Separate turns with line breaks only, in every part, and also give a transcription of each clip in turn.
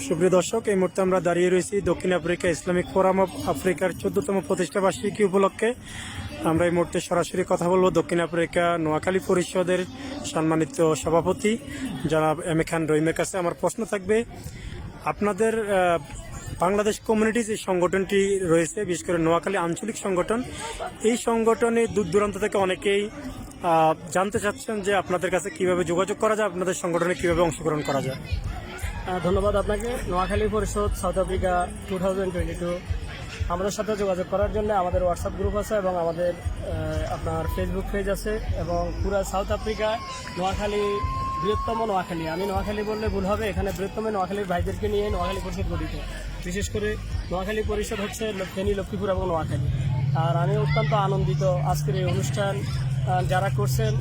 সুপ্রিয় দর্শক, এই মুহূর্তে আমরা দাঁড়িয়ে রয়েছি দক্ষিণ আফ্রিকা ইসলামিক ফোরাম অফ আফ্রিকার 14তম প্রতিষ্ঠাবার্ষিকী উপলক্ষে। আমরা এই মুহূর্তে সরাসরি কথা বলবো দক্ষিণ আফ্রিকা নোয়াখালী পরিষদের সম্মানিত সভাপতি জনাব এম এ খান রহিমের কাছে। আমার প্রশ্ন থাকবে, আপনাদের বাংলাদেশ কমিউনিটি যে সংগঠনটি রয়েছে, বিশেষ করে নোয়াখালী আঞ্চলিক সংগঠন, এই সংগঠনে দূর দূরান্ত থেকে অনেকেই জানতে চাচ্ছেন যে আপনাদের কাছে কিভাবে যোগাযোগ করা যায়, আপনাদের সংগঠনে কিভাবে অংশগ্রহণ করা যায়।
ধন্যবাদ আপনাকে। নোয়াখালী পরিষদ সাউথ আফ্রিকা 2022 আমাদের সাথে যোগাযোগ করার জন্য আমাদের হোয়াটসঅ্যাপ গ্রুপ আছে এবং আমাদের আপনার ফেসবুক পেজ আছে এবং পুরো সাউথ আফ্রিকা নোয়াখালী বৃহত্তম নোয়াখালী, আমি নোয়াখালী বললে ভুল হবে, এখানে বৃহত্তম নোয়াখালীর ভাইদেরকে নিয়ে নোয়াখালী পরিষদ গঠিত। বিশেষ করে নোয়াখালী পরিষদ হচ্ছে ফেনী, লক্ষ্মীপুর এবং নোয়াখালী। আর আমি অত্যন্ত আনন্দিত আজকের এই অনুষ্ঠান যারা করছেন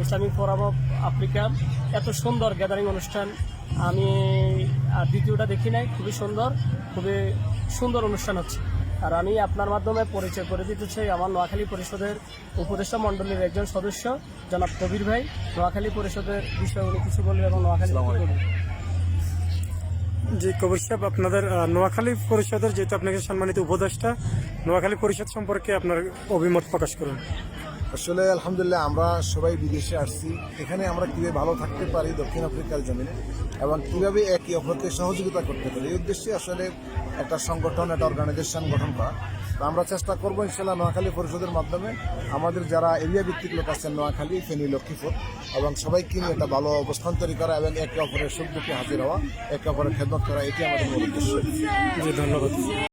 ইসলামিক ফোরাম অফ আফ্রিকা, এত সুন্দর গ্যাদারিং অনুষ্ঠান আমি দ্বিতীয়টা দেখি নাই। খুবই সুন্দর অনুষ্ঠান হচ্ছে। আর আমি আপনার মাধ্যমে পরিচয় করে দিতে চাই আমার নোয়াখালী পরিষদের উপদেষ্টা মণ্ডলীর একজন সদস্য জনাব কবির ভাই। নোয়াখালী পরিষদের বিষয়ে উনি কিছু বলবেন এবং নোয়াখালী
জি কবির সাহেব, আপনাদের নোয়াখালী পরিষদের যেহেতু আপনাকে সম্মানিত উপদেষ্টা, নোয়াখালী পরিষদ সম্পর্কে আপনার অভিমত প্রকাশ করুন।
আসলে আলহামদুলিল্লাহ, আমরা সবাই বিদেশে আসছি, এখানে আমরা কীভাবে ভালো থাকতে পারি দক্ষিণ আফ্রিকার জমিনে এবং কীভাবে একে অপরকে সহযোগিতা করতে পারি, এই উদ্দেশ্যে আসলে একটা সংগঠন, একটা অর্গানাইজেশন গঠন করা। তো আমরা চেষ্টা করবো ইনশাল্লাহ নোয়াখালী পরিষদের মাধ্যমে আমাদের যারা এরিয়া ভিত্তিক লোক আছেন নোয়াখালী, ফেনী, লক্ষ্মীপুর এবং সবাইকে নিয়ে একটা ভালো অবস্থান তৈরি করা এবং একে অপরের সুখ দুঃখে হাজির হওয়া, একে অপরের খেদমত করা, এটি আমাদের মূল উদ্দেশ্য।
জি ধন্যবাদ।